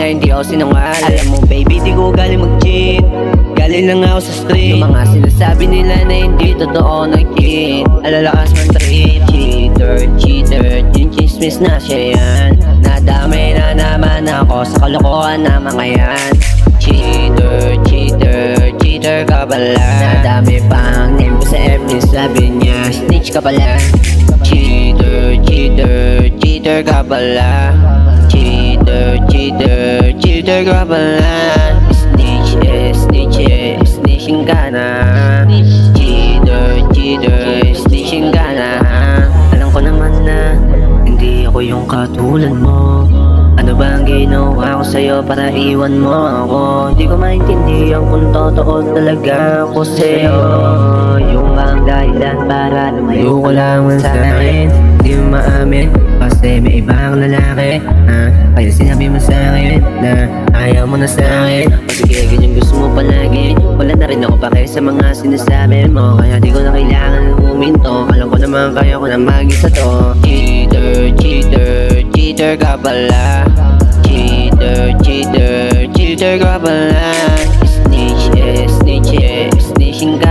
na hindi ako sinungal. Alam mo baby, di ko galing mag-cheat, galing lang ako sa street. Yung mga sinasabi nila na hindi totoo nag-cheat, alalakas man trip. Cheater, cheater, yung chismis na siya yan. Nadamay na naman ako sa kalokohan na mga yan. Cheater, cheater, cheater ka pala. Nadami pang name ko sa FB, sabi niya snitch ka pala. Cheater, cheater, cheater ka pala. Cheater, cheater, cheater ka pala. Snitch, snitch, snitching ka na. Cheater, cheater, snitching ka na. Alam ko naman na hindi ako yung katulad mo. Ano ba ang ginawa ko sa'yo para iwan mo ako? Di ko maintindihan kung totoo talaga ako sa'yo. Yung bang dahilan para lumayo ko lang sa akin. Di mo maamin kasi may ibang lalaki, ha? Kaya sinabi mo sa akin na ayaw mo na sa akin. O sige, ganyan gusto mo palagi. Wala na rin ako pake sa mga sinasabi mo, kaya di ko na kailangan huminto. Alam ko naman kaya ko na mag-isa to. Cheater, cheater, cheater ka pala. Cheater, cheater, cheater ka pala. Snitch, snitch, snitching ka